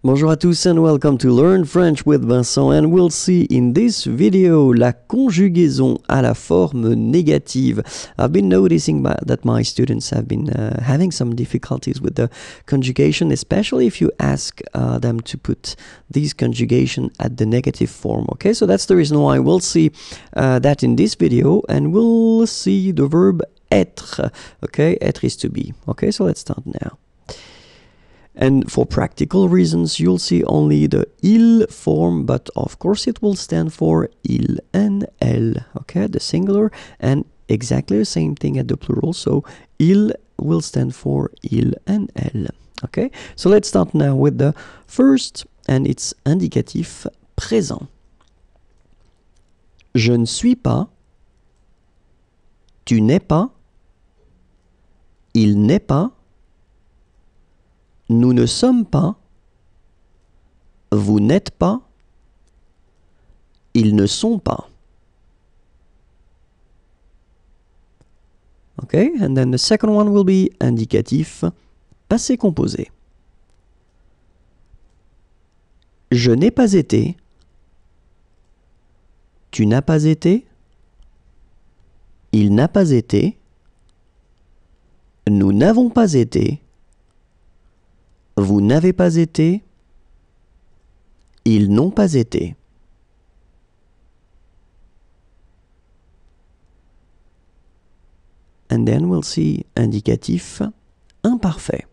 Bonjour à tous and welcome to Learn French with Vincent, and we'll see in this video la conjugaison à la forme négative. I've been noticing that my students have been having some difficulties with the conjugation, especially if you ask them to put these conjugation at the negative form. Okay, so that's the reason why we'll see that in this video, and we'll see the verb être. Okay, être is to be. Okay, so let's start now. And for practical reasons, you'll see only the il form, but of course it will stand for il and elle, okay, the singular, and exactly the same thing at the plural, so il will stand for il and elle, okay? So let's start now with the first, and it's indicatif présent. Je ne suis pas, tu n'es pas, il n'est pas, nous ne sommes pas, vous n'êtes pas, ils ne sont pas. Okay, and then the second one will be indicatif passé composé. Je n'ai pas été, tu n'as pas été, il n'a pas été, nous n'avons pas été, vous n'avez pas été, ils n'ont pas été. And then we'll see indicatif imparfait.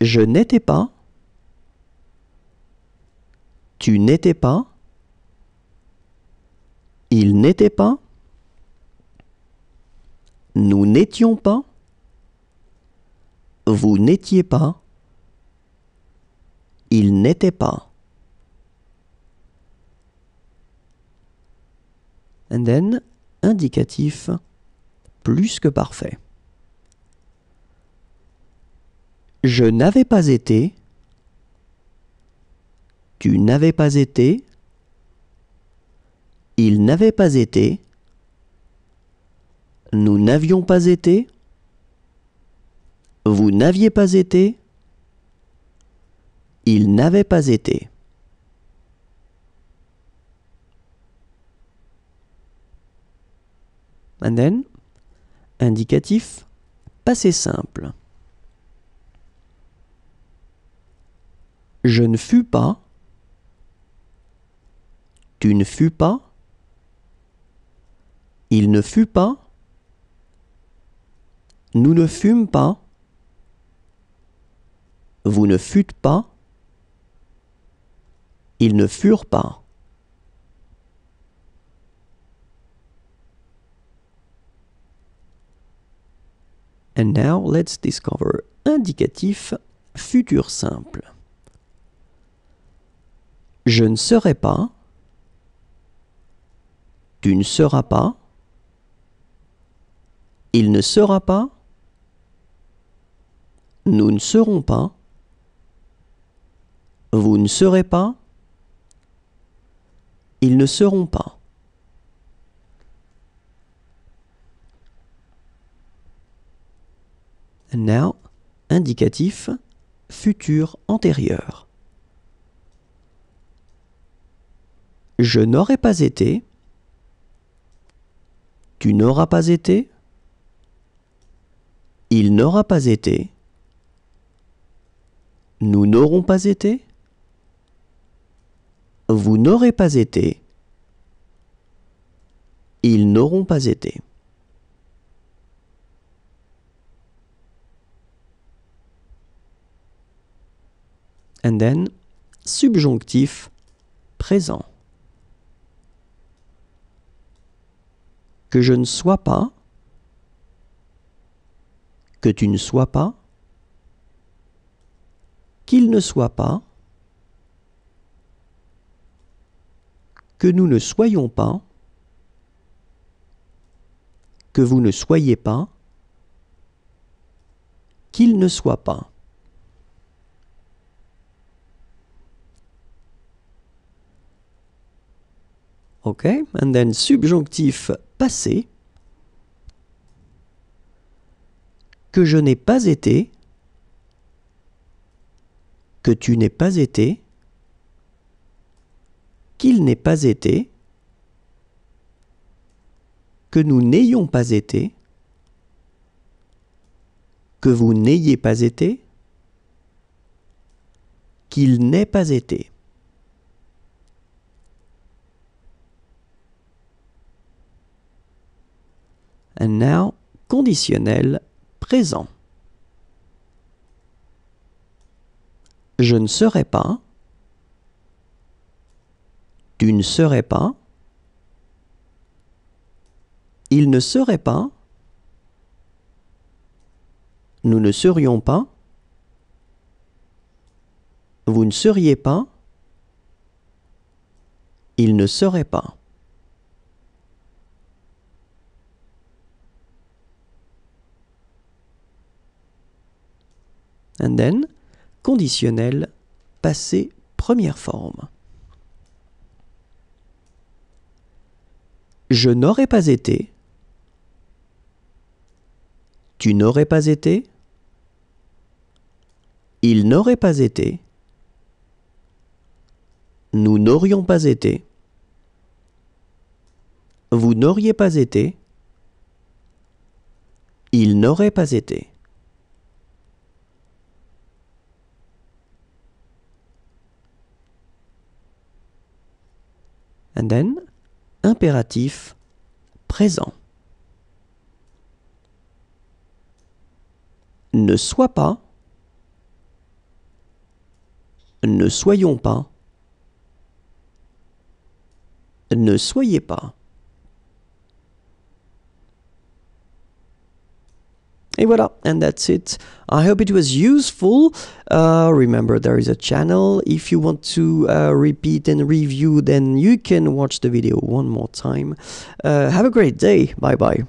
Je n'étais pas, tu n'étais pas, il n'était pas, nous n'étions pas, vous n'étiez pas, il n'était pas. And then, indicatif plus que parfait. Je n'avais pas été, tu n'avais pas été, il n'avait pas été, nous n'avions pas été, vous n'aviez pas été, il n'avait pas été. And then, indicatif passé simple. Je ne fus pas, tu ne fus pas, il ne fut pas, nous ne fûmes pas, vous ne fûtes pas, ils ne furent pas. And now let's discover indicatif futur simple. Je ne serai pas, tu ne seras pas, il ne sera pas, nous ne serons pas, vous ne serez pas, ils ne seront pas. And now, indicatif futur antérieur. Je n'aurais pas été, tu n'auras pas été, il n'aura pas été, nous n'aurons pas été, vous n'aurez pas été, ils n'auront pas été. And then, subjonctif présent. Que je ne sois pas, que tu ne sois pas, qu'il ne soit pas, que nous ne soyons pas, que vous ne soyez pas, qu'il ne soit pas. Okay, and then subjonctif passé. Que je n'ai pas été, que tu n'aies pas été, qu'il n'ait pas été, que nous n'ayons pas été, que vous n'ayez pas été, qu'il n'ait pas été. And now, conditionnel présent. Je ne serai pas. Tu ne serais pas. Il ne serait pas. Nous ne serions pas. Vous ne seriez pas. Il ne serait pas. And then, conditionnel, passé, première forme. Je n'aurais pas été. Tu n'aurais pas été. Il n'aurait pas été. Nous n'aurions pas été. Vous n'auriez pas été. Il n'aurait pas été. And then, impératif présent. Ne sois pas. Ne soyons pas. Ne soyez pas. Et voilà, and that's it. I hope it was useful. Remember, there is a channel. If you want to repeat and review, then you can watch the video one more time. Have a great day. Bye-bye.